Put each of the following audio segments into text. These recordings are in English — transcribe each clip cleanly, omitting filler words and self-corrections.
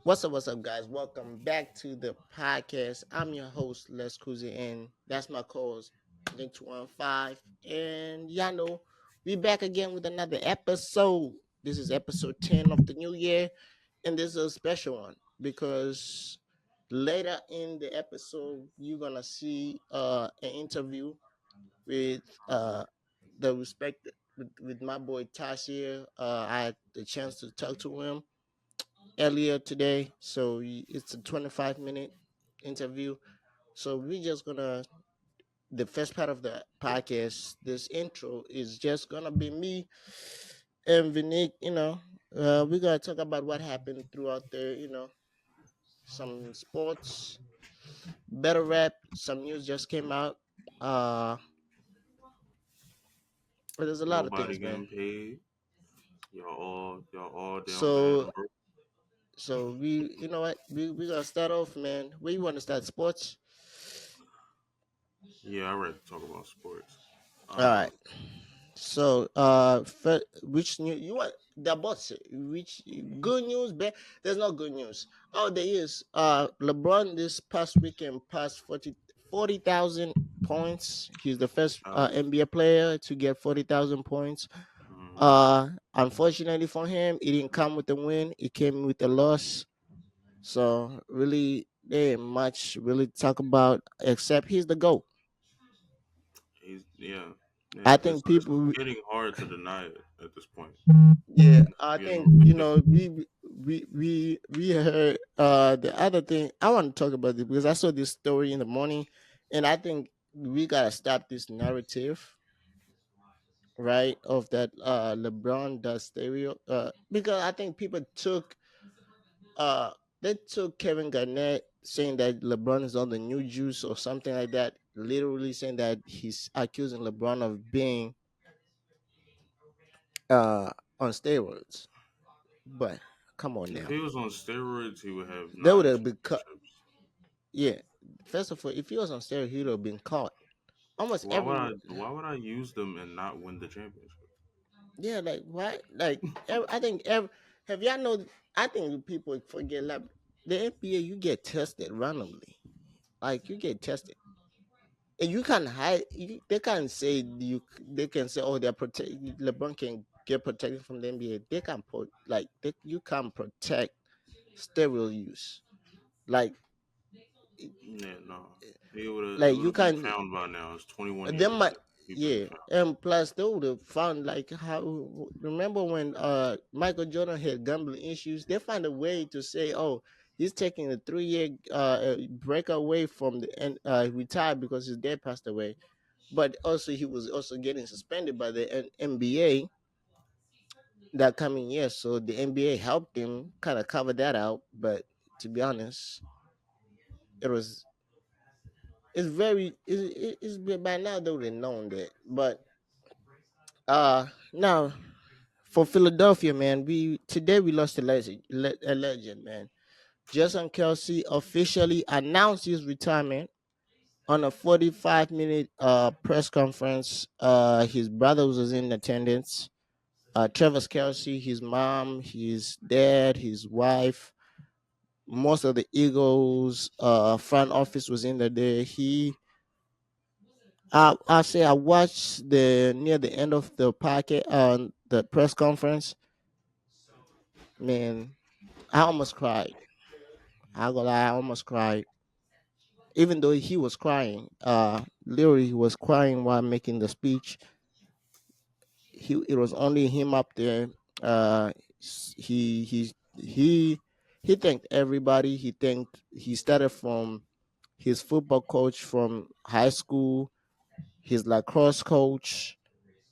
What's up, guys? Welcome back to the podcast. I'm your host, LESKUZZY, and that's my co-host, Link215. And y'all know, we back again with another episode. This is episode 10 of the new year, and this is a special one because later in the episode, you're gonna see an interview with the respect with my boy Tysiear. I had the chance to talk to him earlier today. So it's a 25-minute interview. So we just gonna the first part of the podcast. This intro is just gonna be me and VINIQUE. We're gonna talk about what happened throughout the some sports, better rap. Some news just came out. Uh, there's a lot of Nobody things, man. getting paid. Y'all all down bad So and broke. you know what, we gonna start off, man. Where you want to start? Sports. Yeah, I ready to talk about sports. All Um, right. So, which new you want? The boss. Which good news? Bad? There's no good news. Oh, there is. LeBron this past weekend passed 40,000 points. He's the first thousand. NBA player to get 40,000 points. Mm-hmm. Unfortunately for him, it didn't come with a win. It came with a loss. So really, there ain't much really to talk about except he's the GOAT. Yeah, yeah. I It's think it's people. getting hard to deny it at this point. Yeah, I It's getting think really difficult. we heard the other thing I want to talk about it because I saw this story in the morning, and I think we gotta stop this narrative, right, of that LeBron does stereo because I think people took uh they took Kevin Garnett saying that LeBron is on the new juice or something like that, literally saying that he's accusing LeBron of being uh on steroids. But come on If now. he was on steroids, he would have They would nine have been cut. championships. Yeah. First of all, if he was on steroids, he would have been caught. Almost Why would every. I? Why would I use them and not win the championship? Yeah, like what? I think every. Have y'all know? I think people forget like the NBA. You get tested randomly. Like you get tested, and you can hide. They can say you. They can say, oh, they're protect. LeBron can get protected from the NBA. They can put like you can protect steroid use. Like Yeah, no. He would have. It like would you have been can. found by now. It's 21 They years. might, He'd been yeah. found. And plus, they would have found like how. Remember when Michael Jordan had gambling issues? They found a way to say, oh, he's taking a 3 year break away from the and retired because his dad passed away. But also, he was also getting suspended by the NBA that coming year. So the NBA helped him kind of cover that out. But to be honest, it was it's by now they would have known that. But now for Philadelphia, man, we today we lost a legend, man. Jason Kelce officially announced his retirement on a 45-minute press conference. His brother was in attendance. Travis Kelce, his mom, his dad, his wife, most of the Eagles front office was in the day. I say I watched the near the end of the packet the press conference. Man, I almost cried. I gonna lie, I almost cried. Even though he was crying, literally he was crying while making the speech. It was only him up there. He thanked everybody. He started from his football coach from high school, his lacrosse coach,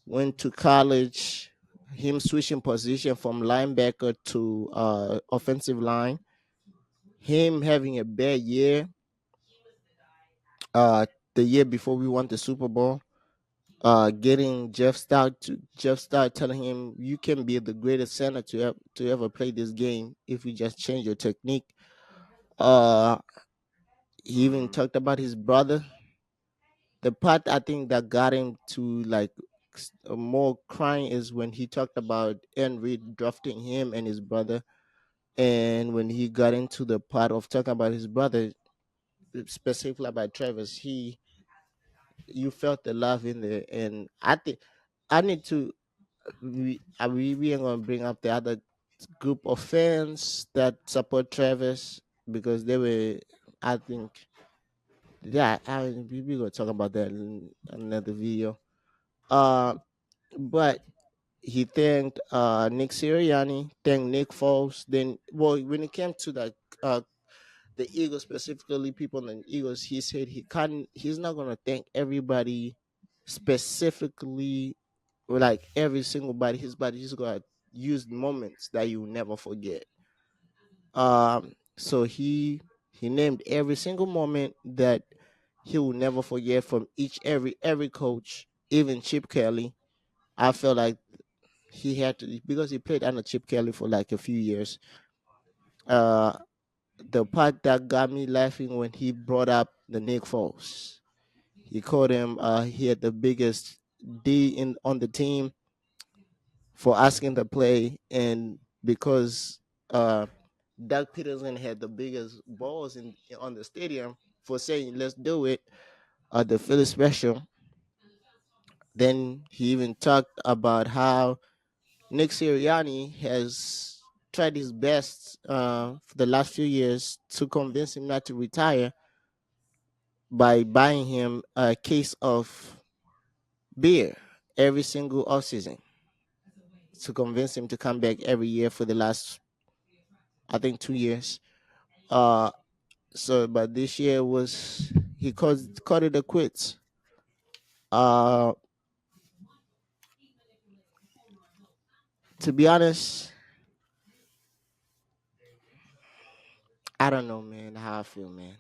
went to college, him switching position from linebacker to offensive line, him having a bad year uh the year before we won the Super Bowl, getting Jeff Stout telling him you can be the greatest center to ever play this game if you just change your technique. Uh he even Mm-hmm. talked about his brother. The part I think that got him to like more crying is when he talked about Henry drafting him and his brother. And when he got into the part of talking about his brother, specifically about Travis, you felt the love in there. And I think I need to we ain't gonna bring up the other group of fans that support Travis because they were, I think, yeah, we gonna talk about that in another video. Uh, but he thanked Nick Sirianni, thanked Nick Foles. Then, well, when it came to uh, the Eagles specifically, people in the Eagles, he said he's not gonna thank everybody specifically, or like every single body, his body. He's gonna use moments that you will never forget. So he named every single moment that he will never forget from every coach, even Chip Kelly. I felt like he had to, because he played under Chip Kelly for like a few years. Uh, the part that got me laughing when he brought up the Nick Foles. He called him. He had the biggest D in on the team for asking to play, and because Doug Peterson had the biggest balls in on the stadium for saying let's do it. The Philly special. Then he even talked about how Nick Sirianni has tried his best for the last few years to convince him not to retire by buying him a case of beer every single offseason to convince him to come back every year for the last, I think, 2 years. Uh, but this year was he called it a quits. Uh, to be honest, I don't know, man, how I feel, man.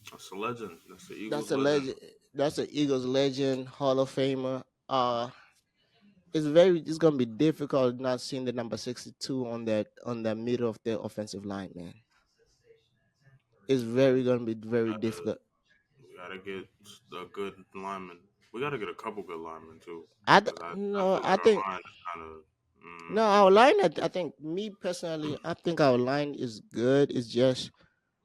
That's a legend. That's the That's Eagles a legend. legend. That's an Eagles legend, Hall of Famer. It's gonna be difficult not seeing the number 62 on the middle of the offensive line, man. It's very gonna be very difficult. We gotta get a good lineman. We gotta get a couple good linemen too, because I No, feel I like our think line is kind of. no, our line. I think me personally, I think our line is good. It's just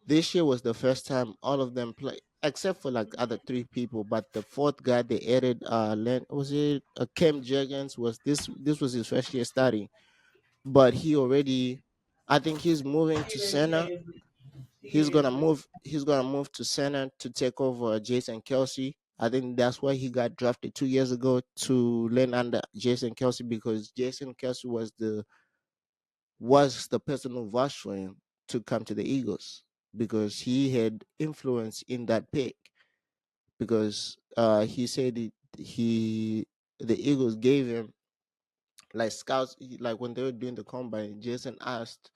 this year was the first time all of them play, except for like other three people. But the fourth guy they added, was it Cam Jurgens? Was this was his first year starting? But he already, I think he's moving to center. He's gonna move to center to take over Jason Kelce. I think that's why he got drafted 2 years ago to learn under Jason Kelce, because Jason Kelce was the person who vouched for him to come to the Eagles because he had influence in that pick. Because he said the Eagles gave him like scouts, like when they were doing the combine. Jason asked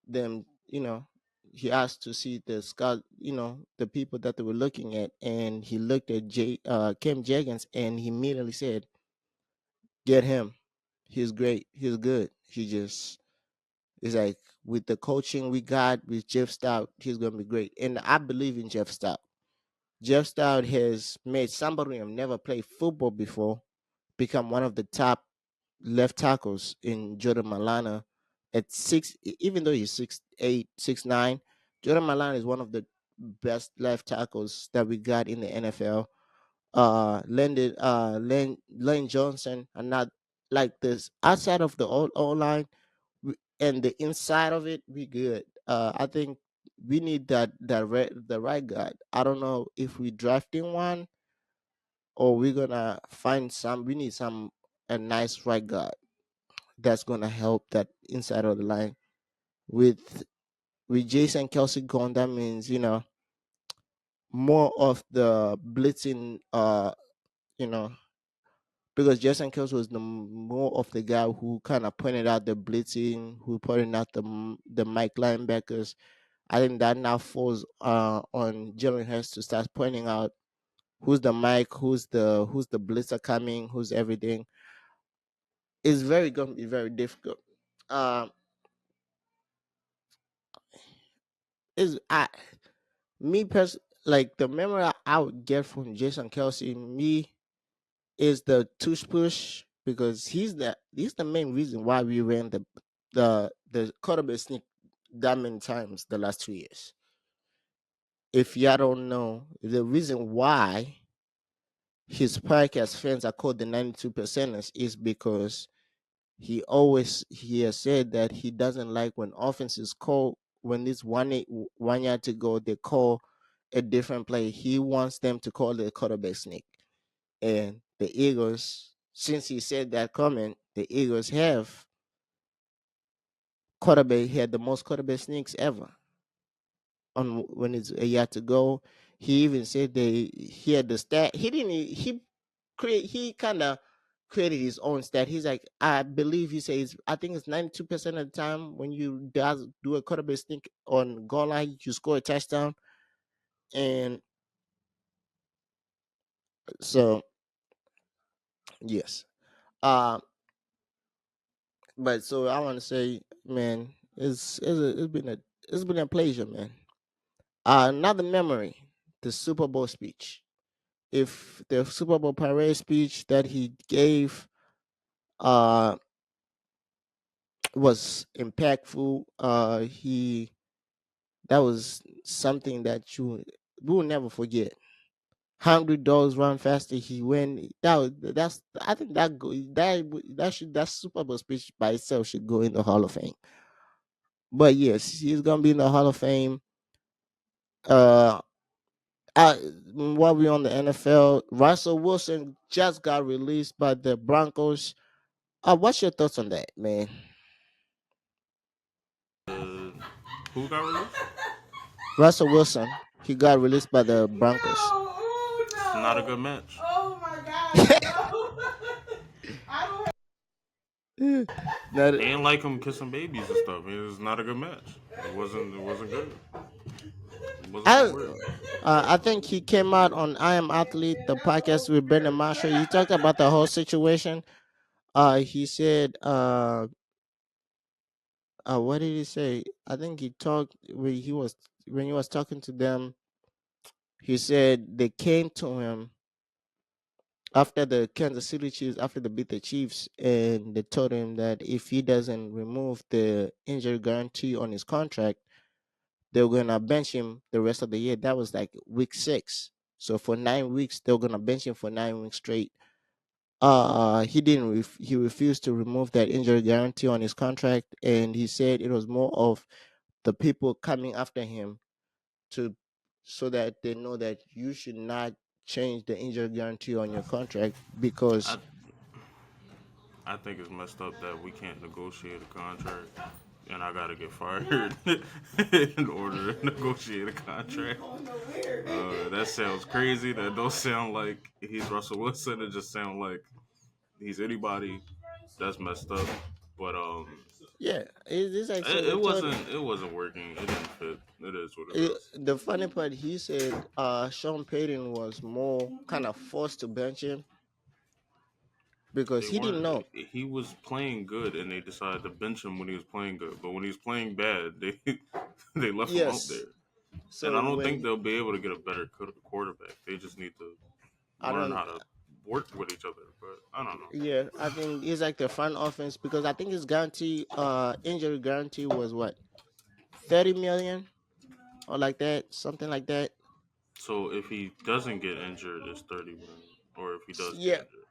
them, he asked to see the scout, the people that they were looking at, and he looked at Kim Jagans, and he immediately said, "Get him. He's great. He's good. He just is like with the coaching we got with Jeff Stout, he's gonna be great." And I believe in Jeff Stout. Jeff Stout has made somebody who have never played football before become one of the top left tackles in Jordan Malana at even though he's 6'8", 6'9", Jordan Malana is one of the best left tackles that we got in the NFL. Lane Johnson and not like this outside of the O line and the inside of it, we good. I think we need the right guy. I don't know if we drafting one or we're gonna find some. We need some a nice right guard that's gonna help that inside of the line. With Jason Kelsey gone, that means more of the blitzing. You know, because Jason Kelsey was more of the guy who kind of pointed out the blitzing, who pointed out the Mike linebackers. I think that now falls on Jalen Hurts to start pointing out who's the Mike, who's the blitzer coming, who's everything. It's very going to be very difficult. Um, is I me like the memory I would get from Jason Kelsey, me is the tush push because he's the main reason why we ran the quarterback sneak that many times the last 2 years. If y'all don't know, the reason why his podcast fans are called the 92 percenters is because he has said that he doesn't like when offenses call when it's 1 yard to go, they call a different play. He wants them to call the quarterback sneak. And the Eagles, since he said that comment, the Eagles have quarterback had the most quarterback sneaks ever on when it's a year to go. He even said he had the stat. He didn't. He create. He kind of created his own stat. He's like, I believe he says, I think it's 92% of the time when you does do a quarterback sneak on goal line, you score a touchdown. And so yes, uh, but so I want to say, man, it's been a pleasure, man. Another memory, the Super Bowl speech. If the Super Bowl parade speech that he gave uh was impactful, he that was something that we will never forget. $100 run faster. He went. That's I think that Super Bowl speech by itself should go in the Hall of Fame. But yes, he's gonna be in the Hall of Fame. Uh, while we're on the NFL, Russell Wilson just got released by the Broncos. What's your thoughts on that, man? Uh, who got released? Russell Wilson, he got released by the Broncos. It's not a good match. Oh my god, no. Not, They ain't like him kissing babies and stuff. It was not a good match. It wasn't. It wasn't good. It wasn't I for real. I think he came out on I Am Athlete, the podcast with Brendan Marshall. He talked about the whole situation. He said, what did he say? I think he talked when he was talking to them. He said they came to him after the Kansas City Chiefs, after they beat the Chiefs, and they told him that if he doesn't remove the injury guarantee on his contract, they were gonna bench him the rest of the year. That was like week 6. So for 9 weeks, they were gonna bench him for 9 weeks straight. He didn't. He refused to remove that injury guarantee on his contract, and he said it was more of the people coming after him to so that they know that you should not change the injury guarantee on your contract because I I think it's messed up that we can't negotiate a contract, and I gotta get fired in order to negotiate a contract. That sounds crazy. That don't sound like he's Russell Wilson. It just sounds like he's anybody. That's messed up. But yeah, it's like so it, they it told wasn't it wasn't working. It didn't fit. It is what it it, is. the funny part he said Sean Payton was more kind of forced to bench him because They he didn't weren't. know. He was playing good, and they decided to bench him when he was playing good. But when he was playing bad, they they left him out Yes. there. And So I don't think when they'll be able to get a better quarterback. They just need to I learn don't how to work with each other. But I don't know. yeah, I think it's like the front offense because I think his guarantee injury guarantee was what 30 million or like that, something like that. So if he doesn't get injured, it's 30 million. Or if he does get Yeah, injured,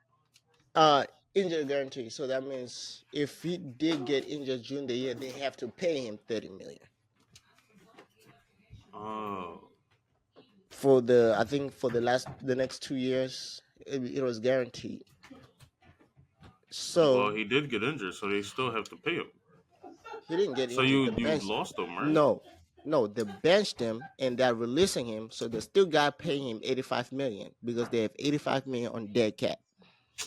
uh injury guarantee. So that means if he did get injured during the year, they have to pay him 30 million oh, for the I think for the next 2 years it was guaranteed. well, So he did get injured, so they still have to pay him. he didn't get So injured. The you bench lost him, right? no, no, they benched him and they're releasing him, so they still got paying him 85 million because they have 85 million on dead cap.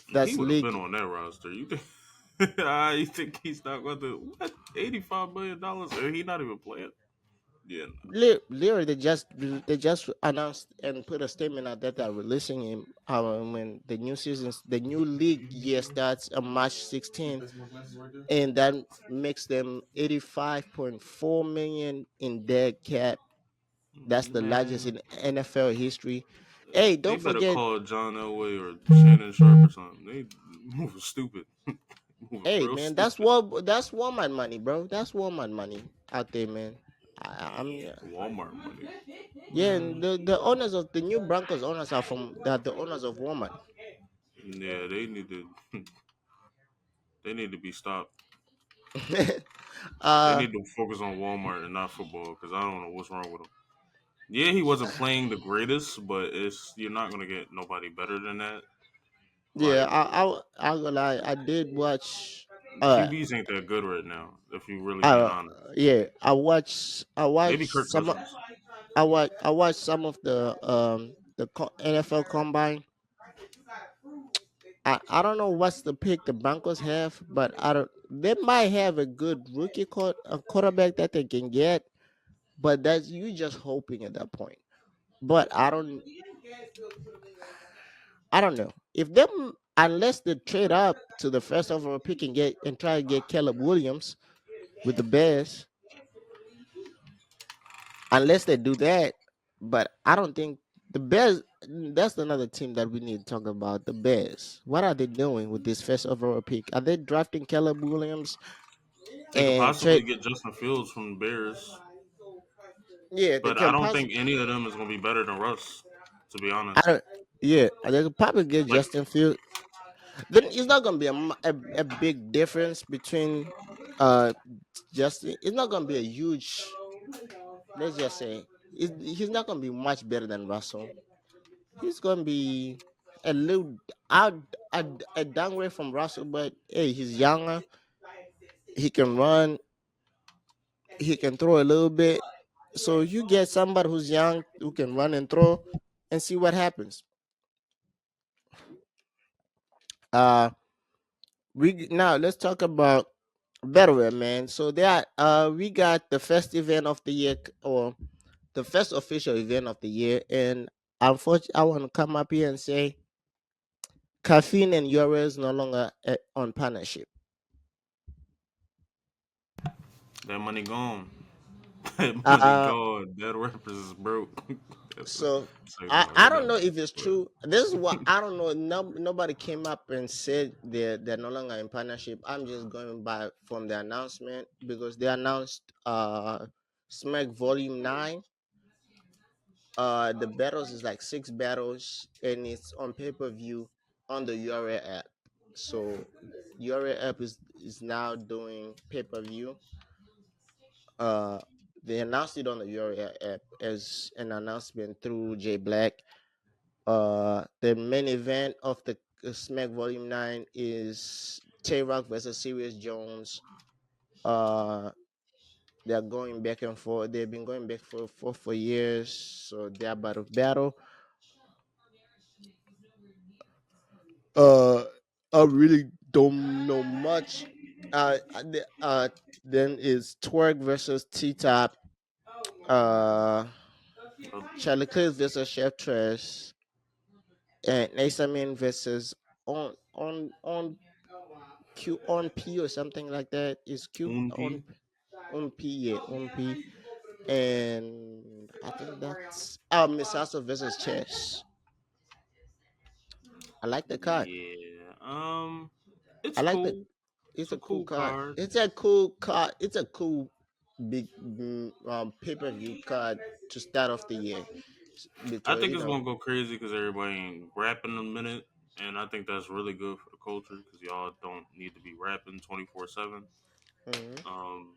He That's would have been league. on that roster. You think? You think he's not going to what? $85 million? He not even playing. Yeah, no. Literally, they just announced and put a statement out that they're releasing him when the new league year starts on March 16th, and that makes them 85.4 million in dead cap. That's the largest Man, in NFL history. Hey, they don't better forget, call John Elway or Shannon Sharp or something. They move stupid. Moving Hey real man, stupid. That's Walmart money, bro. That's Walmart money out there, man. I'm Walmart money. Yeah, and the owners of the new Broncos owners are from the owners of Walmart. Yeah, they need to be stopped. They uh need to focus on Walmart and not football because I don't know what's wrong with them. Yeah, he wasn't playing the greatest, but it's you're not gonna get nobody better than that. yeah, Like I gonna lie, I did watch uh QBs ain't that good right now. If you really being I honest, yeah, I maybe watched Kirk some Cousins. I watched some of the NFL combine. I don't know what's the pick the Broncos have, but I don't. They might have a good a quarterback that they can get, but that's you just hoping at that point. But I don't know if them unless they trade up to the first overall pick and get and try to get Caleb Williams with the Bears. Unless they do that, but I don't think the Bears. That's another team that we need to talk about. The Bears. What are they doing with this first overall pick? Are they drafting Caleb Williams They could and possibly trade? get Justin Fields from the Bears, Yeah, they but I can don't pass. think any of them is gonna be better than Russ. To be I honest, don't. Yeah, they could probably get like Justin Field. Then it's not gonna be a big difference between uh Justin. It's not gonna be a huge. Let's just say he's not gonna be much better than Russell. He's gonna be a little out a downgrade from Russell, but hey, he's younger. He can run. He can throw a little bit. So you get somebody who's young who can run and throw, and see what happens. Uh, now let's talk about Betterware, man. So we got the first event of the year, or the first official event of the year, and unfortunately, I want to come up here and say caffeine and Euro is no longer on partnership. that money gone. That money Uh, gone. That rappers is broke. That's a so segment I I heard don't that know if it's before. true. This is what I don't know. Nobody came up and said they're no longer in partnership. I'm just going by from the announcement because they announced Smack Volume 9. The battles is like 6 battles and it's on pay-per-view on the URL app. So URL app is now doing pay-per-view. Uh they announced it on the URL app as an announcement through J Black. The main event of the Smack Volume 9 is Tay Rock versus Serious Jones. Uh, they're going back and forth. They've been going back for years, so they're about to battle. Uh, I really don't know much. Then is Twerk versus T Top. Uh, Charlie Cliff versus Chef Trash, and Asamin versus on Q on P or something like that. Is Q Unpi. on P, yeah, on P, and I think that's Miss Hustle versus Chess. I like the card. Yeah. I It's like the. cool. It's It's a a cool cool card. card. It's a cool card. It's a cool big pay per view card to start off the year I because think it's gonna go crazy because everybody ain't rapping a minute, and I think that's really good for the culture because y'all don't need to be rapping 24/7. mhm. Um,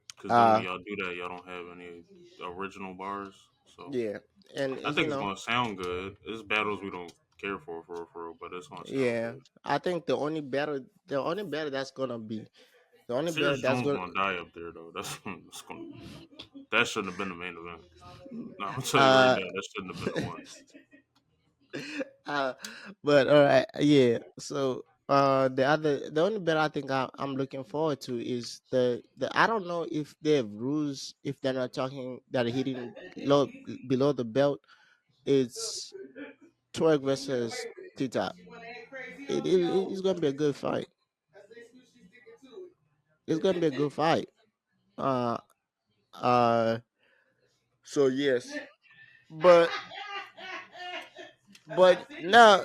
because then when uh y'all do that, y'all don't have any original bars. So yeah, and I think it's gonna sound good. It's battles we don't care for real, but it's gonna sound yeah, good. I think the only battle that's gonna be the only battle Serious that's Jones gonna gonna die up there though. That's gonna that shouldn't have been the main event. No, I'm gonna tell you right uh now, that shouldn't have been the one. uh, but all right, yeah. So the only bet I think I'm looking forward to is the I don't know if they have rules if they're not talking that are hitting below the belt. It's Twerk versus Tita. It's gonna be a good fight. It's gonna be a good fight. Uh uh. So yes, but now.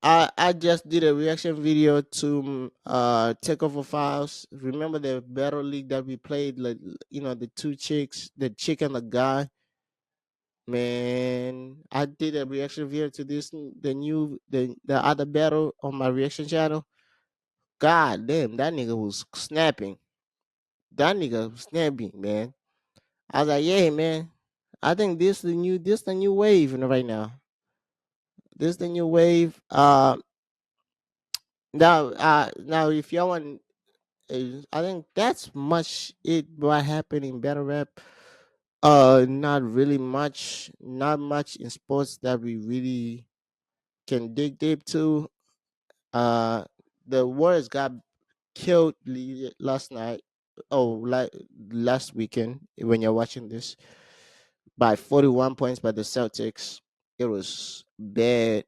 I just did a reaction video to Takeover Files. Remember the battle league that we played, like the two chicks, the chick and the guy. Man, I did a reaction video to the other battle on my reaction channel. God damn, that nigga was snapping. That nigga was snapping, man. I was like, yeah, man. I think this the new wave right now. This the new wave. Now if y'all want, I think that's much it what happened in battle rap. Not really much, not much in sports that we really can dig deep to. Uh, the Warriors got killed last night. Oh, like last weekend when you're watching this by 41 points by the Celtics. It was bad.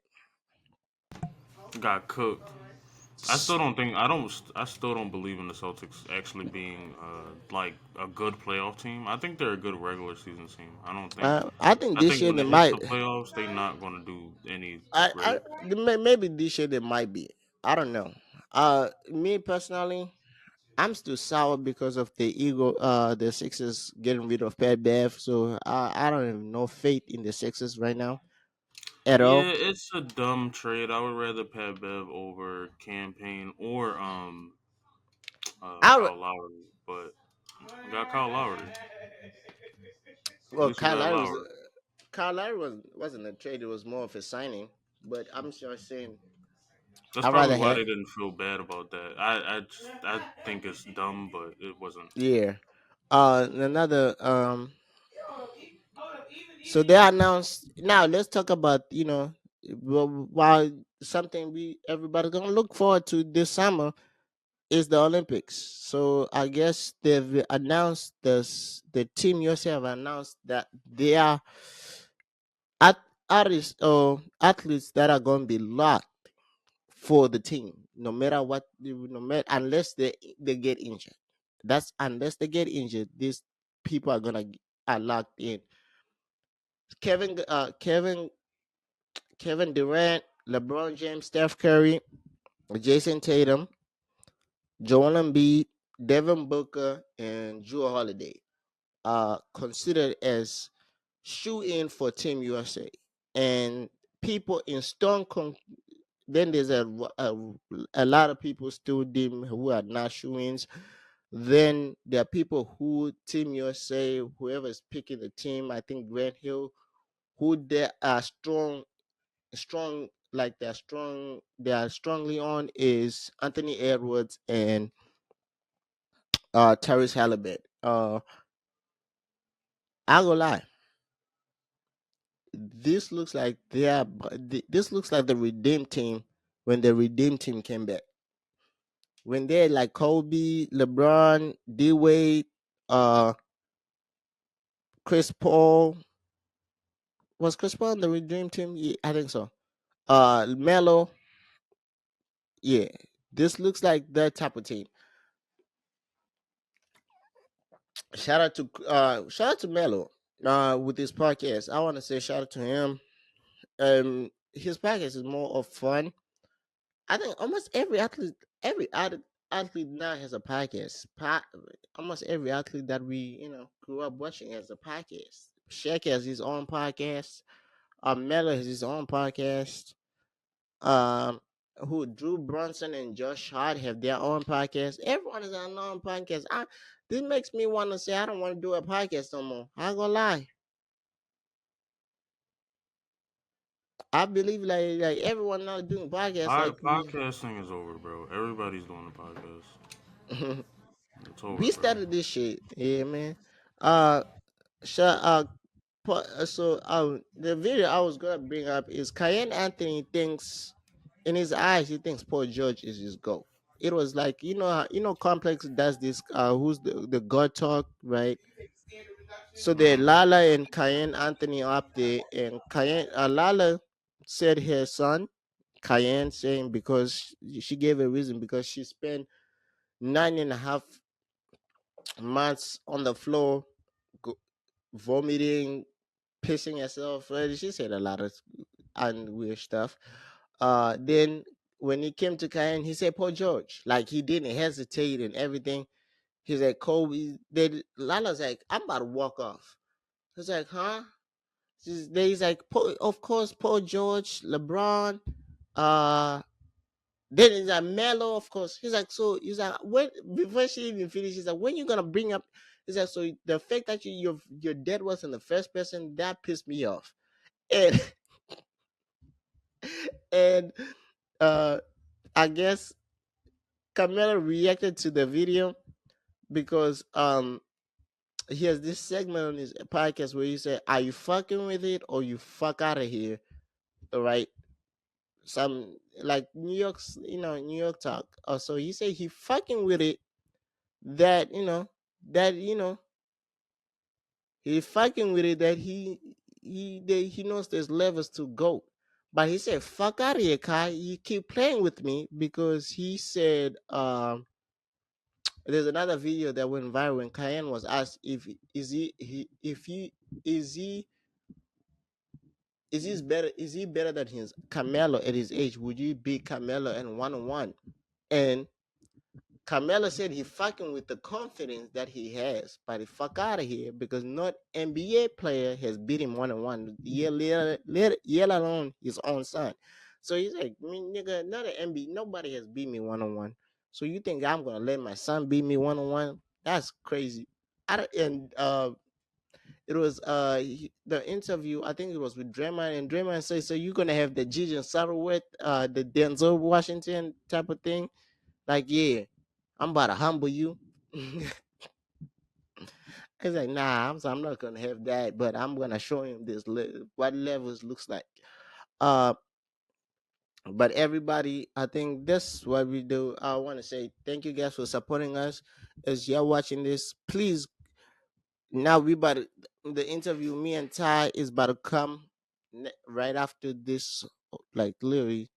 Got cooked. I still don't think I don't. I still don't believe in the Celtics actually being like a good playoff team. I think they're a good regular season team. I don't think. I think I this think year when they it hits might. the playoffs, they're not going to do any I great. maybe this year they might be. I don't know. Me personally, I'm still sour because of the ego. The Sixers getting rid of Pat Bev, so I don't have no faith in the Sixers right now at Yeah, all. it's a dumb trade. I would rather Pat Bev over campaign or I would- Kyle Lowry, but we got Kyle Lowry. At well, least we got Lowry. Kyle Lowry wasn't a trade; it was more of a signing. But I'm sure saying That's I'd probably rather why have they didn't feel bad about that. I think it's dumb, but it wasn't. yeah. Another Hold up, hold up. So they announced. Now let's talk about while something we everybody's gonna look forward to this summer is the Olympics. So I guess they've announced this. The team USA have announced that they are at artists or athletes that are going to be locked for the team, no matter what, no matter unless they get injured. That's unless they get injured. These people are locked in. Kevin Durant, LeBron James, Steph Curry, Jason Tatum, Joel Embiid, Devin Booker, and Drew Holiday are considered as shoe in for Team USA. And people in then there's a lot of people still deem who are not shoe ins. Then there are people who Team USA, whoever is picking the team, I think Grant Hill, who they are strong like they are strongly on is Anthony Edwards and Tyrese Halliburton. I go lie. This looks like the redeem team when the redeem team came back. When they're like Kobe, LeBron, D Wade, uh Chris Paul. Was Chris Paul on the redeem team? Yeah, I think so. Melo, yeah. This looks like that type of team. Shout out to Melo with his podcast. I want to say shout out to him. His podcast is more of fun. I think almost every athlete now has a podcast. Almost every athlete that we grew up watching has a podcast. Shaq has his own podcast. Melo has his own podcast. Um, who Drew Brunson and Josh Hart have their own podcast. Everyone is on their own podcast. This makes me want to say I don't want to do a podcast no more. I ain't gonna lie. I believe like everyone now doing podcasts like we Podcasting is over, bro. Everybody's doing a podcast. It's over, we bro. started this shit. Yeah, man. Uh, Sha so the video I was gonna bring up is Cayenne Anthony thinks in his eyes he thinks Paul George is his goal. It was like Complex does this who's the God talk, right? So the Hmm. Lala and Cayenne Anthony up there, and Cayenne Lala said her son Cayenne saying because she gave a reason because she spent 9.5 months on the floor go- vomiting, pissing herself. Right? She said a lot of and weird stuff. Then when he came to Cayenne, he said Paul George. Like he didn't hesitate and everything. He's like Kobe. Then Lala's like, I'm about to walk off. He's like, huh? He's like, of course, Paul George, LeBron. Uh, then he's like Melo, of course. He's like, so he's like, when before she even finished, he's like, when you gonna bring up? He's like, so the fact that your dad wasn't the first person that pissed me off, and and uh, I guess Camelo reacted to the video because he has this segment on his podcast where he said, "Are you fucking with it or you fuck out of here?" All right, some like New York talk. So he said he fucking with it. That that he fucking with it. That he knows there's levels to go. But he said, "Fuck out of here, Kai. You keep playing with me," because he said, there's another video that went viral when Cayenne was asked if is he if he is he better than his Carmelo at his age? Would you beat Carmelo in 1-on-1? And Carmelo said he fucking with the confidence that he has, but he fuck out of here because not NBA player has beat him 1-on-1, yet alone his own son. So he's like, me nigga, not an NBA, nobody has beat me 1-on-1. So you think I'm gonna let my son beat me 1-on-1? That's crazy. I don't, and it was the interview. I think it was with Draymond, and Draymond said, "So you're gonna have the Gigi and Sattleworth, the Denzel Washington type of thing?" Like, yeah, I'm about to humble you. I was like, nah, I'm not gonna have that, but I'm gonna show him what levels looks like. Uh, but everybody, I think that's what we do. I want to say thank you guys for supporting us. As you're watching this, please now the interview. Me and Ty is about to come right after this. Like literally,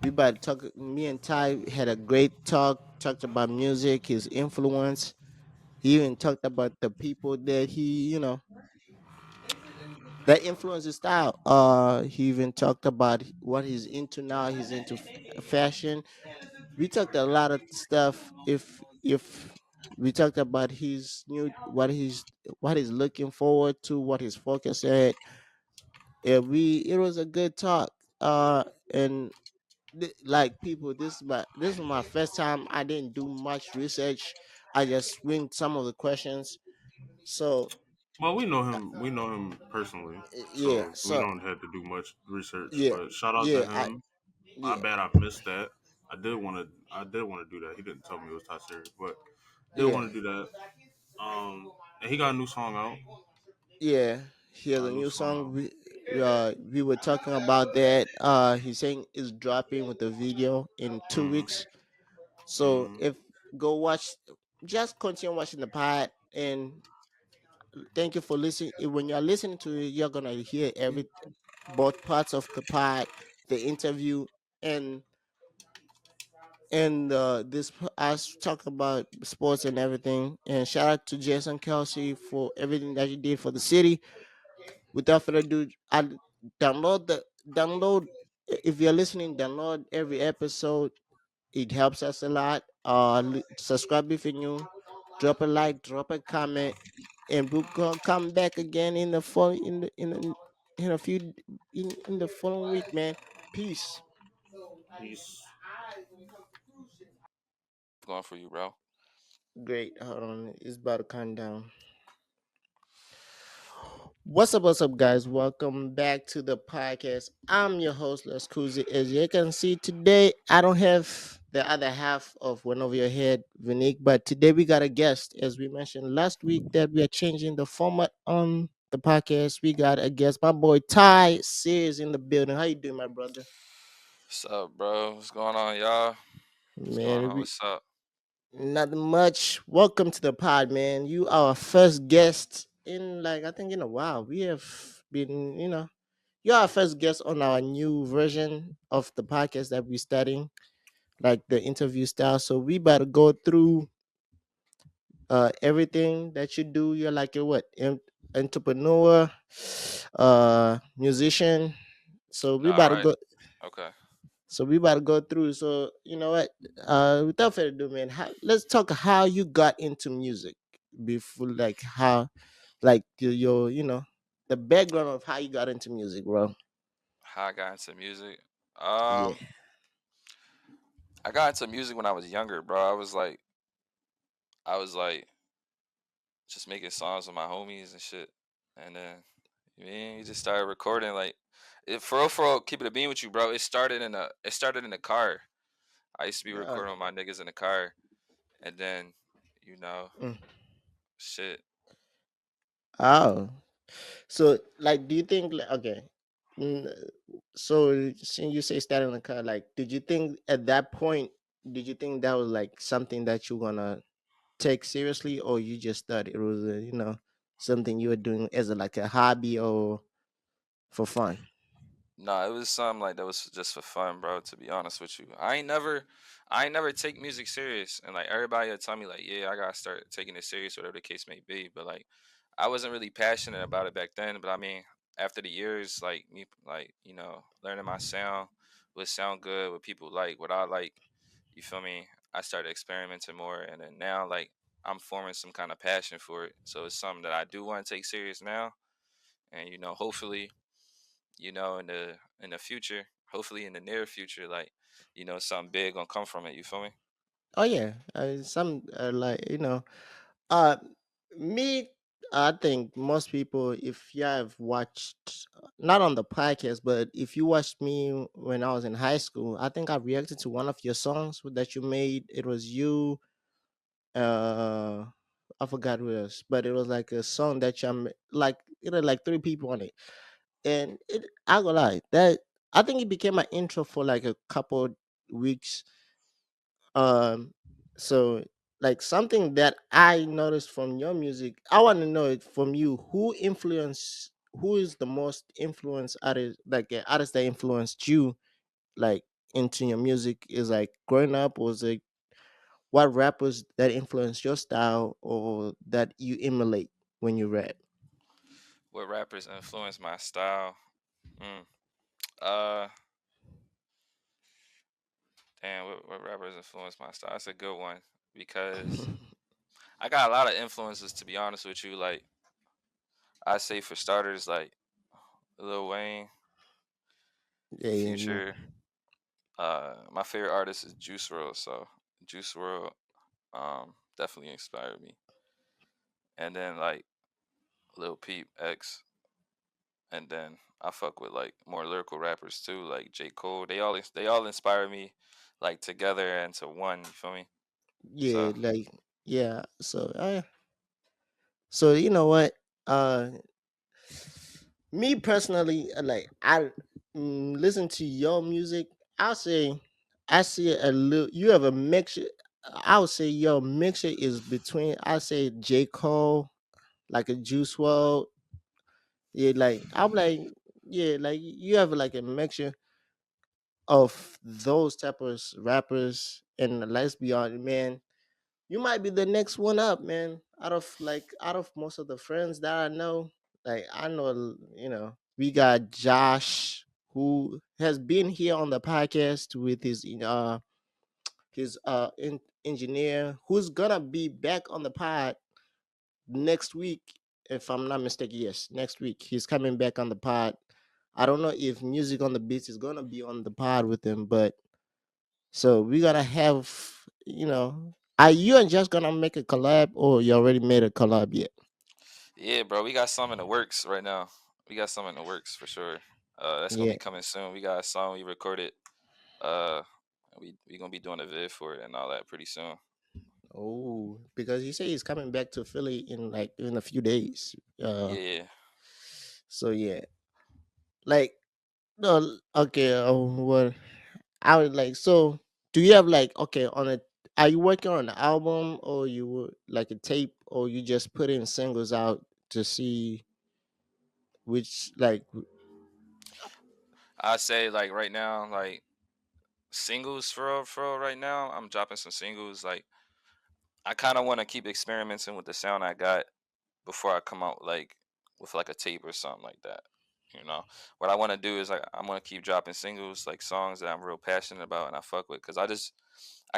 we about to talk. Me and Ty had a great talk. Talked about music, his influence. He even talked about the people that that influence his style. He even talked about what he's into now. He's into fashion. We talked a lot of stuff. If we talked about his new what he's looking forward to, what his focus at. It was a good talk. And like people, this is my first time. I didn't do much research. I just winged some of the questions. So Well, we know uh, him. We know him personally, yeah, so we so don't have to do much research. yeah, But shout out to yeah, him. My yeah, bad, I missed that. I did want to do that. He didn't tell me it was Tysiear, but did yeah, want to do that. And he got a new song out. yeah. He has Got a a new new song song. out. We were talking about that. He's saying it's dropping with the video in 2 weeks. So Mm-hmm. if go watch, just continue watching the pod and thank you for listening. When you're listening to it, you're gonna hear both parts of the pod, the interview, and us talk about sports and everything. And shout out to Jason Kelce for everything that you did for the city. Without further ado, I download. If you're listening, download every episode. It helps us a lot. Subscribe if you're new. Drop a like, drop a comment, and we're gonna come back again in the fall in a few in the following week, man. Peace. He's Going for you, bro. Great. Hold on, it's about to calm down. What's up, guys? Welcome back to the podcast. I'm your host, LESKUZZY. As you can see today, I don't have the other half of One Over Your Head, VINIQUE, but today we got a guest. As we mentioned last week, that we are changing the format on the podcast. We got a guest, my boy Tysiear is in the building. How you doing, my brother? What's up, bro? What's going on, y'all? What's going Man, on? What's up? nothing much. Welcome to the pod, man. You are our first guest in like I think in a while. We have been, you're our first guest on our new version of the podcast that we're studying, like the interview style. So we better go through everything that you do. You're like a what? Entrepreneur, musician, So we All about to right. go. Okay. So we about to go through. So you know what? Without further ado, man, let's talk how you got into music before, like how, like the background of how you got into music, bro. How I got into music. Yeah. Um, I got into music when I was younger, bro. I was like just making songs with my homies and shit, and then you just started recording like it for real, keep it a bean with you, bro. It started in the car. I used to be Uh, recording with my niggas in the car, and then you know mm. shit. Oh, so like, do you think okay? mm, So since you say starting in the car, like, did you think at that point, did you think that was like something that you gonna take seriously, or you just thought it was something you were doing as like a hobby or for fun? No, it was something like that was just for fun, bro. To be honest with you, I ain't never take music serious, and like everybody would tell me, like, yeah, I gotta start taking it serious, whatever the case may be. But like, I wasn't really passionate about it back then. But I mean, after the years, like me, like learning my sound, what sound good, what people like, what I like, you feel me? I started experimenting more, and then now, like, I'm forming some kind of passion for it. So it's something that I do want to take serious now, and hopefully in the future, hopefully in the near future, like, something big gonna come from it. You feel me? Oh yeah, some like uh, me. I think most people, if you have watched, not on the podcast, but if you watched me when I was in high school, I think I reacted to one of your songs that you made. It was you. Uh, I forgot who else, but it was like a song that like it had like three people on it, and I gonna lie that I think it became my intro for like a couple weeks. Um, so like something that I noticed from your music, I want to know it from you. Who is the most influenced artist, like an artist that influenced you, like into your music? Is like growing up, was it what rappers that influence your style or that you emulate when you rap? What rappers influence my style? Mm. Uh, Damn, what rappers influence my style? That's a good one because I got a lot of influences. To be honest with you, like I say for starters, like Lil Wayne, Yeah, Future. My favorite artist is Juice WRLD, so Juice WRLD definitely inspired me. And then like Lil Peep, X, and then I fuck with like more lyrical rappers too, like J. Cole. They all inspire me, like together into one. You feel me? yeah, So like yeah. So you know what? Uh, Me personally, like listen to your music. I'll say I see a little. You have a mixture. I would say your mixture is between. I say J Cole, like a Juice WRLD. Yeah, like I'm like yeah, like you have like a mixture of those type of rappers. And let's be honest, man, you might be the next one up, man. Out of most of the friends that I know, like I know, we got Josh who has been here on the podcast with his engineer who's gonna be back on the pod next week, if I'm not mistaken. Yes, next week he's coming back on the pod. I don't know if Music on the Beats is gonna be on the pod with him, but so we're gonna have, are you and just gonna make a collab, or you already made a collab yet? yeah, bro, we got some in the works right now. We got some in the works for sure. That's gonna Yeah. be coming soon. We got a song we recorded. Uh, we gonna be doing a vid for it and all that pretty soon. Oh, because you say he's coming back to Philly in a few days. Yeah. So yeah, like no, okay. What I would like. So, do you have like okay on a? Are you working on an album, or like a tape, or you just put in singles out to see which like? I say like right now, like singles for real right now. I'm dropping some singles. Like I kind of want to keep experimenting with the sound I got before I come out like with like a tape or something like that. You know, what I want to do is like I'm gonna keep dropping singles, like songs that I'm real passionate about and I fuck with. Cause I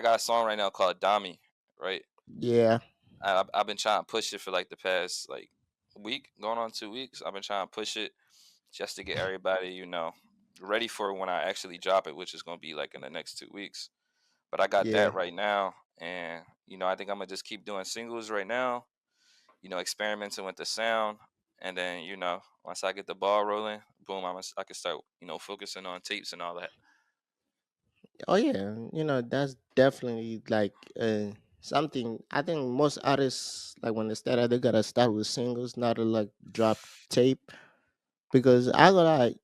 got a song right now called Dami, right? Yeah, I've been trying to push it for like the past like week, going on 2 weeks. I've been trying to push it just to get everybody, ready for when I actually drop it, which is gonna be like in the next 2 weeks. But I got yeah. that right now, and I think I'm gonna just keep doing singles right now. Experimenting with the sound, and then once I get the ball rolling, boom, I can start focusing on tapes and all that. Oh yeah, that's definitely like something. I think most artists like when they start out, they gotta start with singles, not to like drop tape. Because I gotta like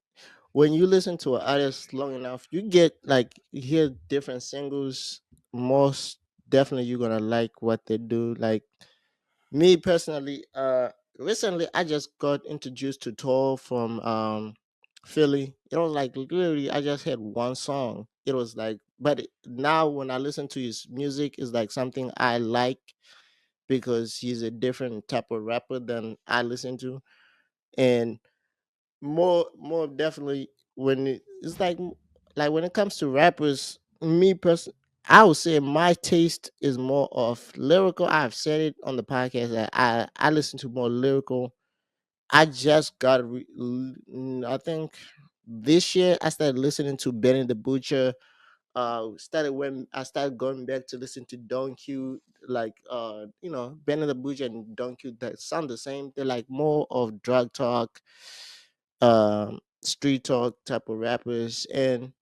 when you listen to an artist long enough, you get like you hear different singles. Most definitely, you're gonna like what they do. Like me personally, recently I just got introduced to Toll from Philly. It was like literally I just had one song. It was like, but now when I listen to his music, it's like something I like because he's a different type of rapper than I listen to, and more definitely when it's like when it comes to rappers, me person, I would say my taste is more of lyrical. I've said it on the podcast that I listen to more lyrical. I just got I think this year I started listening to Benny the Butcher. Started when I started going back to listen to Don Q, like Benny the Butcher and Don Q that sound the same. They're like more of drug talk, street talk type of rappers, and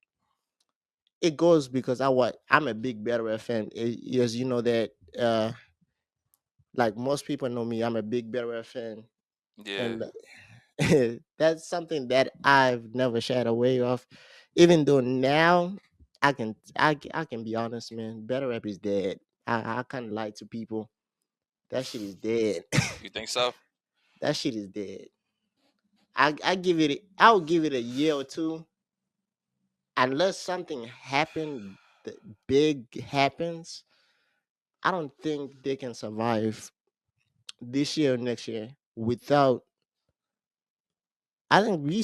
it goes because I'm a big Battle Rap fan. As you know that, like most people know me, I'm a big Battle Rap fan, Yeah, and that's something that I've never shied away of. Even though now I can be honest, man. Battle Rap is dead. I can't lie to people. That shit is dead. you think so? That shit is dead. I'll give it a year or two unless something big happens. I don't think they can survive this year or next year without. I think me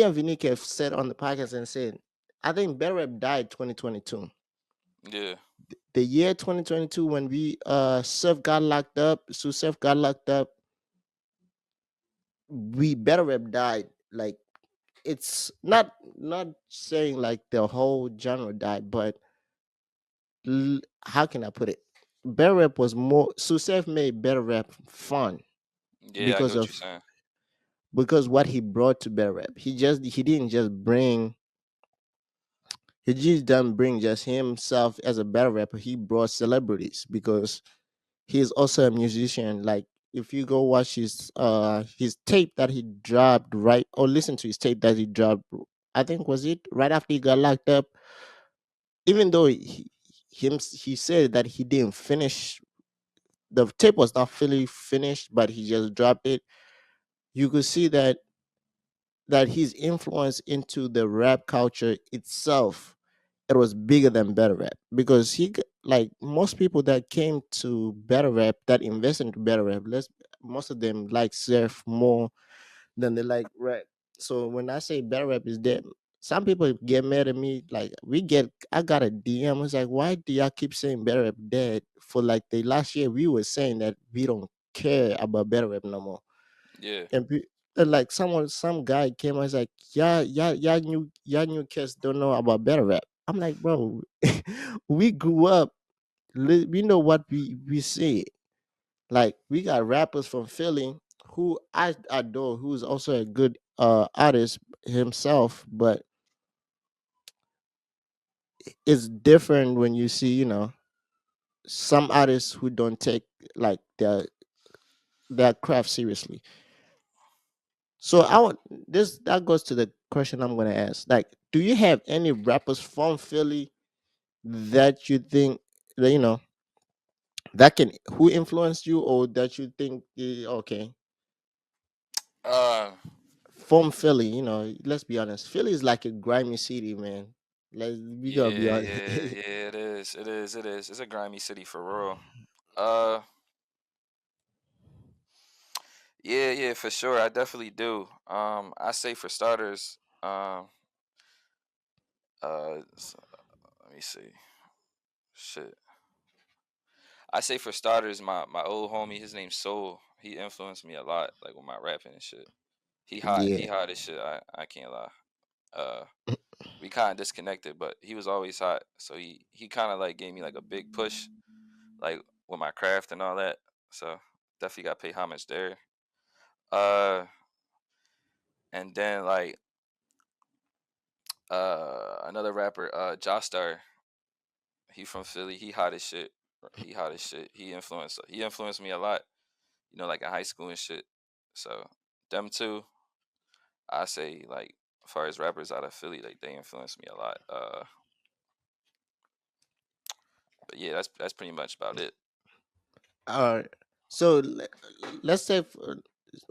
and Vinique have said on the podcast and said, I think Better Rap died 2022. Yeah, The year 2022 when we Surf got locked up, Surf got locked up, we Better Rap died. Like it's not saying like the whole genre died, but how can I put it? Better Rap was more. Susef made Better Rap fun yeah, I get because what you're of saying. what he brought to Better Rap. He didn't just bring he just didn't bring just himself as a Better Rapper. He brought celebrities because he's also a musician. Like if you go watch his tape that he dropped right or listen to his tape that he dropped, I think was it right after he got locked up. Even though he said that he didn't finish the tape was not fully finished, but he just dropped it. You could see that his influence into the rap culture itself, it was bigger than better rap because like most people that came to better rap that invested into better rap, most of them like surf more than they like rap. So when I say better rap is dead, some people get mad at me. Like I got a DM. It's like, why do y'all keep saying better rap dead? For like the last year, we were saying that we don't care about better rap no more. Yeah, And, and like some guy came and was like, y'all new kids don't know about better rap. I'm like, bro, we grew up. We know what we say. Like we got rappers from Philly who I adore, who's also a good artist himself, but it's different when you see, some artists who don't take like their craft seriously. So I want this that goes to the question I'm gonna ask. Like, do you have any rappers from Philly that you think that that can who influenced you or that you think okay, uh, from Philly, let's be honest. Philly is like a grimy city, man. We gotta be yeah, honest. yeah, yeah. It is, it is, it is. It's a grimy city for real. Uh, Yeah, yeah, for sure. I definitely do. I say for starters, let me see. Shit. I say for starters, my old homie, his name's Soul. He influenced me a lot, like with my rapping and shit. He hot. Yeah. He hot as shit. I can't lie. Uh, we kind of disconnected, but he was always hot. So he kind of like gave me like a big push, like with my craft and all that. So definitely got to pay homage there. Uh, and then like another rapper, Jostar. He from Philly. He hot as shit. He hot as shit. He influenced me a lot. You know, like in high school and shit. So them two, I say like as far as rappers out of Philly, like they influenced me a lot. But yeah, that's pretty much about it. All right. So let's say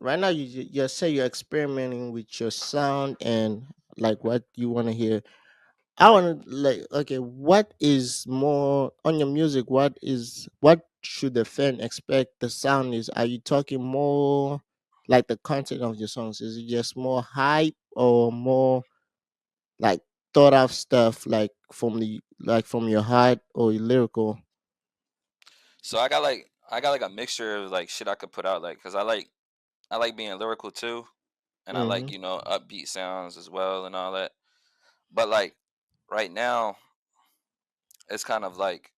right now you say you're experimenting with your sound and like what you want to hear. I want to like okay, what is more on your music? What should the fan expect? The sound is. Are you talking more like the content of your songs? Is it just more hype or more like thought of stuff like from your heart or your lyrical? So I got like a mixture of like shit I could put out like cuz I like being lyrical too and I like, Mm-hmm. upbeat sounds as well and all that. But like right now it's kind of like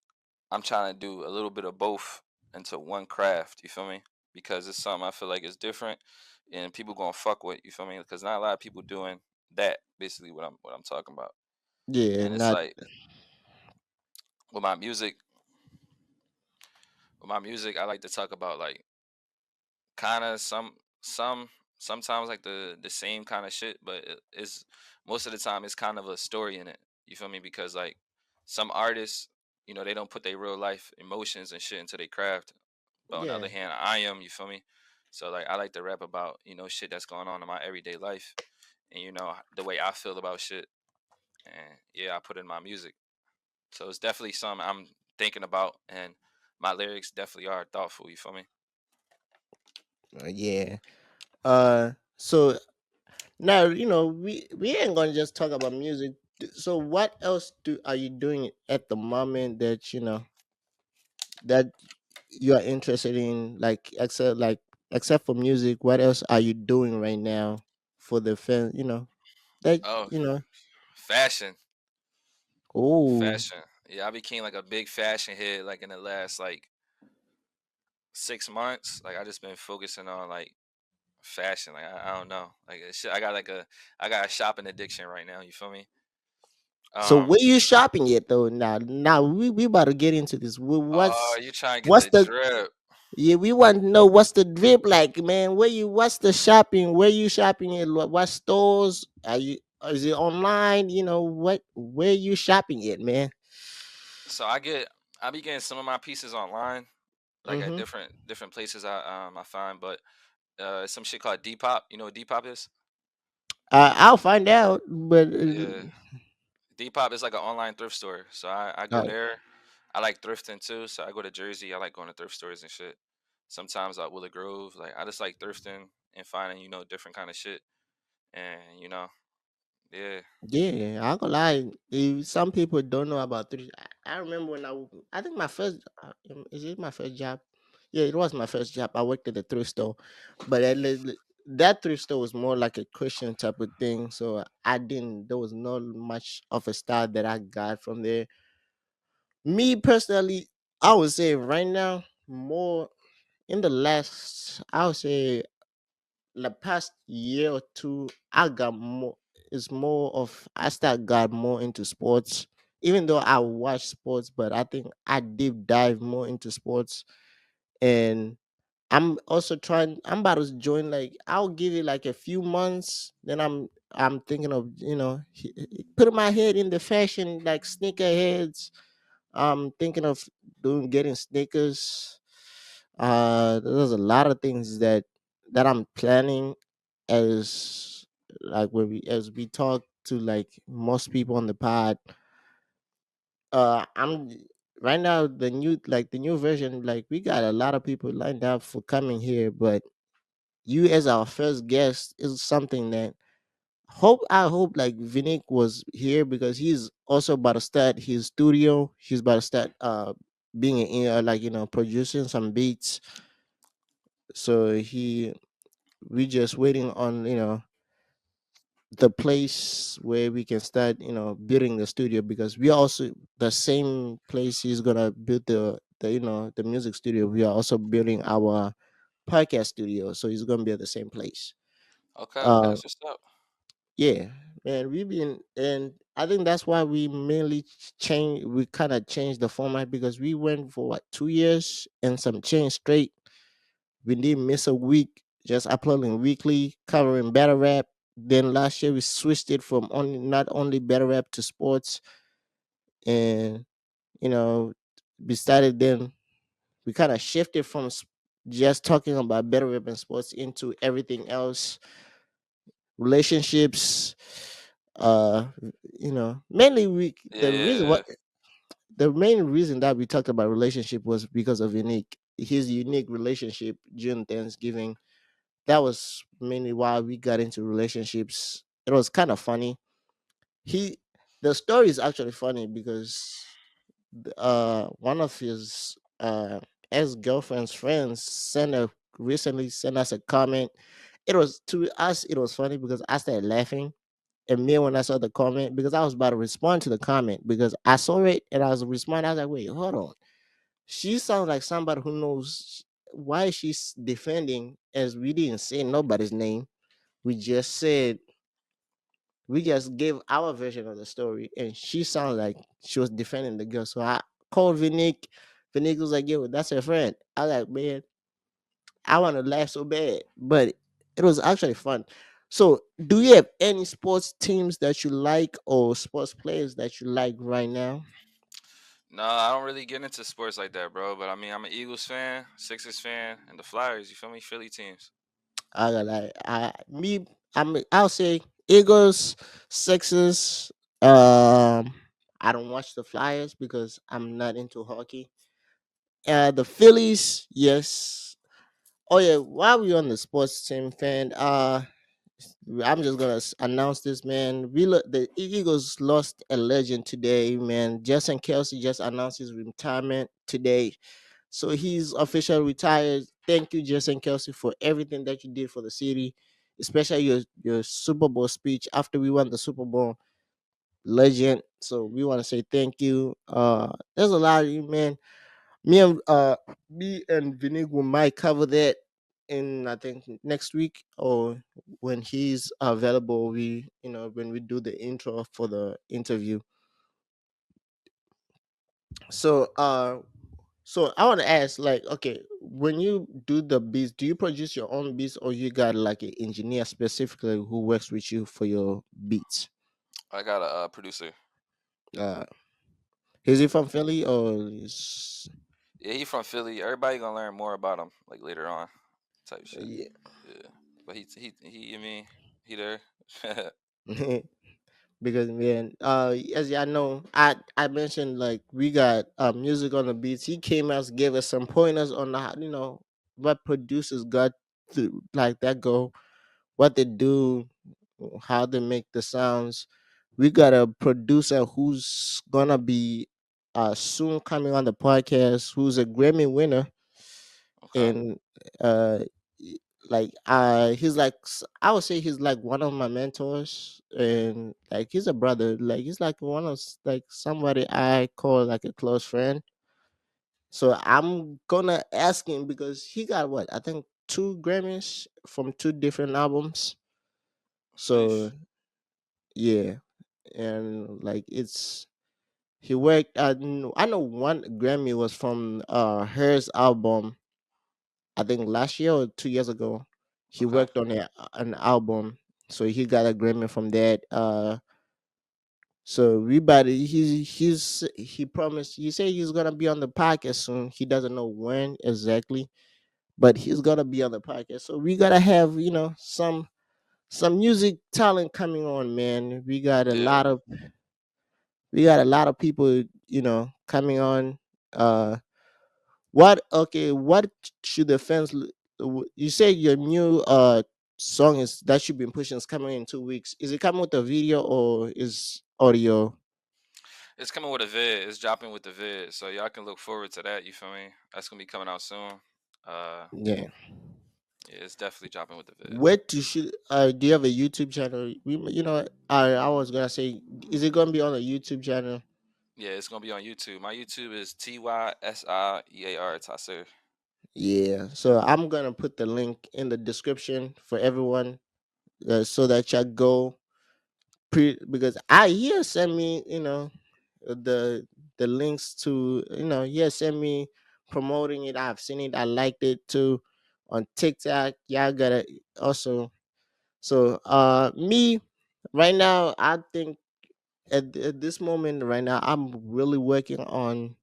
I'm trying to do a little bit of both into one craft, you feel me? Because it's something I feel like is different and people going to fuck with, you feel me? Cuz not a lot of people doing that basically what I'm talking about. Yeah, And it's not like with my music, I like to talk about like kind of sometimes like the same kind of shit, but it's most of the time it's kind of a story in it. You feel me? Because like some artists, they don't put their real life emotions and shit into their craft. But on the yeah. other hand, I am. You feel me? So like I like to rap about shit that's going on in my everyday life, and the way I feel about shit, and yeah, I put it in my music. So it's definitely something I'm thinking about, and my lyrics definitely are thoughtful. You feel me? Yeah. So now we ain't gonna just talk about music. So what else do are you doing at the moment that that you are interested in? Except for music, what else are you doing right now for the fan? That Oh, you know. fashion. Oh, Fashion. Yeah, I became like a big fashion head like in the last like 6 months. Like I just been focusing on like fashion. Like I don't know. Like shit, I got a shopping addiction right now. You feel me? so Um. where you shopping at though? Now we about to get into this. Oh, you trying to get What's the the drip? Yeah, we want to know what's the drip like, man. What's the shopping? Where you shopping at? What stores are you? Is it online? Where you shopping at, man? So I be getting some of my pieces online, like at Mm-hmm. different places I find, but it's some shit called Depop. You know what Depop is? I'll find out, but Yeah. Depop is like an online thrift store. So I go uh, there. I like thrifting too. So I go to Jersey. I like going to thrift stores and shit. Sometimes out Willow Grove. Like I just like thrifting and finding, different kind of shit. And yeah. yeah, I gonna lie. Some people don't know about three. I remember when I think my first is it my first job? Yeah, it was my first job. I worked at a thrift store, but that thrift store was more like a Christian type of thing. So I didn't. There was not much of a style that I got from there. Me personally, I would say right now more in the last. I would say the past year or two, I got more. It's more of I start got more into sports. Even though I watch sports, but I think I deep dive more into sports, and I'm also trying. I'm about to join. Like I'll give it like a few months. Then I'm thinking of putting my head in the fashion like sneakerheads. I'm thinking of getting sneakers. There's a lot of things that I'm planning as like when we talk to like most people on the pod. I'm right now the new version, like we got a lot of people lined up for coming here, but you as our first guest is something that I hope like Vinik was here because he's also about to start his studio. He's about to start being like producing some beats. So we just waiting on the place where we can start building the studio, because we are also the same place he's gonna build the music studio. We are also building our podcast studio, so it's gonna be at the same place. Okay, okay, uh that's what's up. yeah, and and I think that's why we mainly we kind of changed the format, because we went for what 2 years and some change straight. We didn't miss a week, just uploading weekly, covering battle rap. Then last year we switched it from only not only battle rap to sports, and you know we started then we kind of shifted from just talking about battle rap and sports into everything else, relationships. Uh, mainly Yeah, yeah, the main reason that we talked about relationship was because of his unique relationship during Thanksgiving. That was mainly why we got into relationships. It was kind of funny. He The story is actually funny because one of his ex-girlfriend's friends recently sent us a comment. It was To us it was funny because I started laughing. And me, when I saw the comment, because I was about to respond to the comment, because I saw it and I was responding, I was like, wait, hold on. She sounds like somebody who knows why she's defending, as we didn't say nobody's name. We just said we just gave our version of the story, and she sounded like she was defending the girl. So I called Vinique. Vinique was like, "Yo, that's her friend." I was like, "Man, I want to laugh so bad," but it was actually fun. So, do you have any sports teams that you like or sports players that you like right now? No, I don't really get into sports like that, bro. But I mean, I'm an Eagles fan, Sixers fan, and the Flyers. You feel me? Philly teams. I got like I'll say Eagles, Sixers. I don't watch the Flyers because I'm not into hockey. The Phillies, yes. Oh yeah, while we on the sports team fan, I'm just gonna announce this, man. The Eagles lost a legend today, man. Jason Kelce just announced his retirement today, so he's officially retired. Thank you, Jason Kelce, for everything that you did for the city, especially your Super Bowl speech after we won the Super Bowl. Legend. So we want to say thank you. There's a lot of you, man. Me and Vinigu might cover that in, I think, next week, or when he's available. When we do the intro for the interview. So so I want to ask, like, okay, when you do the beats, do you produce your own beats, or you got like an engineer specifically who works with you for your beats? I got a producer. Uh, is he from Philly or is Yeah, he from Philly. Everybody gonna learn more about him like later on, type shit. yeah? Yeah, but he. I mean, he there. Because man, as y'all know, I mentioned like we got music on the beats. He came out, gave us some pointers on how what producers got to like that go, what they do, how they make the sounds. We got a producer who's gonna be soon coming on the podcast, who's a Grammy winner, Okay, and uh he's like I would say he's like one of my mentors, and like he's a brother, like he's like like somebody I call like a close friend. So I'm gonna ask him because he got what, I think, 2 Grammys from 2 different albums. So sheesh. yeah, and like he worked. I know one Grammy was from hers album, I think last year or 2 years ago. He Okay, worked on an album, so he got a Grammy from that. So he promised. He said he's gonna be on the podcast soon. He doesn't know when exactly, but he's gonna be on the podcast. So we gotta have some music talent coming on, man. yeah. We got a lot of people, coming on. Uh, what should the fans You say your new song is that you've been pushing is coming in 2 weeks. Is it coming with a video or is audio? It's coming with a vid. It's dropping with the vid, so y'all can look forward to that. You feel me? That's gonna be coming out soon. Yeah. Yeah, it's definitely dropping with the vid. Where to shoot? Do you have a YouTube channel? I was gonna say, is it gonna be on a YouTube channel? Yeah, it's gonna be on YouTube. My YouTube is Tysiear Tysiear. Yeah. So I'm gonna put the link in the description for everyone, so that y'all go because I he has sent me, the links to, he has sent me promoting it. I've seen it. I liked it too on TikTok. Y'all gotta also. So me right now, I think at this moment right now, I'm really working on.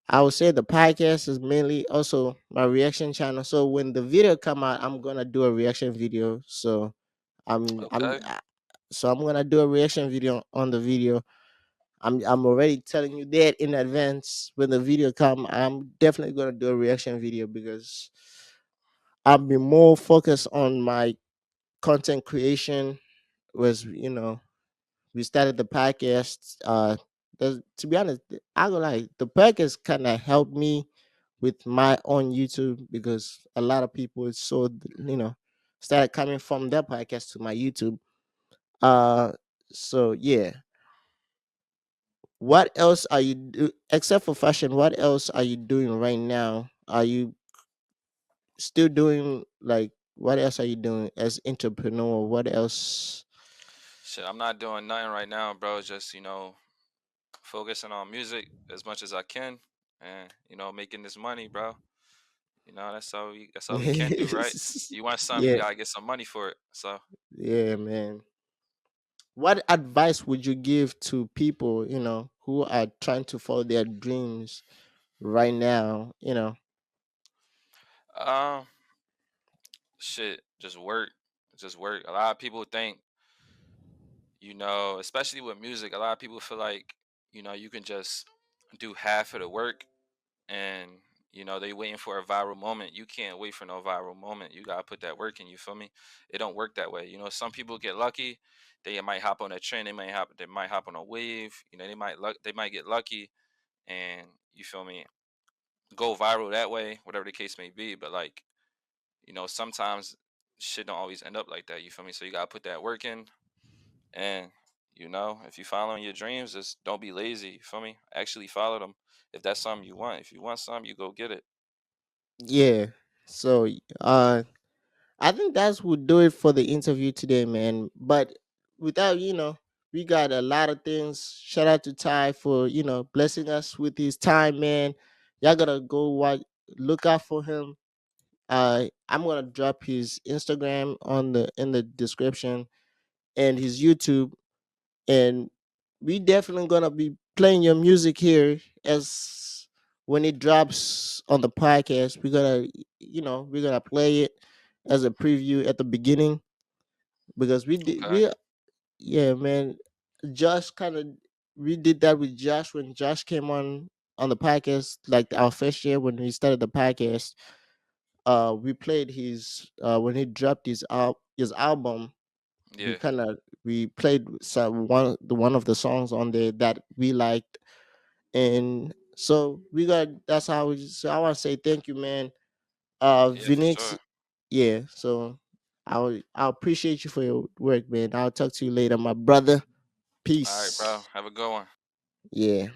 I would say the podcast is mainly also my reaction channel. So when the video come out, I'm gonna do a reaction video. So I'm Okay. so I'm gonna do a reaction video on the video. I'm already telling you that in advance. When the video come, I'm definitely gonna do a reaction video because I'll be more focused on my content creation. Was we started the podcast. To be honest, I go like the podcast kind of helped me with my own YouTube because a lot of people started coming from their podcast to my YouTube. Uh, so yeah. What else are you except for fashion? What else are you doing right now? Are you still doing like what else are you doing as entrepreneur? What else? Shit, I'm not doing nothing right now, bro. Just focusing on music as much as I can, and making this money, bro. That's all we can do, right? You want something, you Yeah, gotta get some money for it. So yeah, man. What advice would you give to people, who are trying to follow their dreams right now? um, shit, just work. A lot of people think, especially with music, a lot of people feel like, you can just do half of the work and they waiting for a viral moment. You can't wait for no viral moment. You gotta put that work in. You feel me? It don't work that way. Some people get lucky. They might hop on a trend. They might hop on a wave. They might get lucky, and you feel me, go viral that way, whatever the case may be. But like, sometimes shit don't always end up like that. You feel me? So you gotta put that work in, and if you following your dreams, just don't be lazy. You feel me? Actually follow them. If that's something you want, if you want something, you go get it. Yeah. So I think that's would do it for the interview today, man. But without, we got a lot of things. Shout out to Ty for, blessing us with his time, man. Y'all gotta go watch, look out for him. I'm gonna drop his Instagram on the in the description and his YouTube, and we definitely gonna be playing your music here as when it drops on the podcast. We're gonna play it as a preview at the beginning because we did Okay. we yeah, man. Josh kind of we did that with Josh when Josh came on the podcast, like our first year when we started the podcast. We played his when he dropped his album. we Yeah. kind of we played one of the songs on there that we liked, and so we got that's how we so I want to say thank you, man. Yeah, for Vinix. sure. Yeah, so I appreciate you for your work, man. I'll talk to you later, my brother. All right, bro. Peace. Have a good one. Yeah.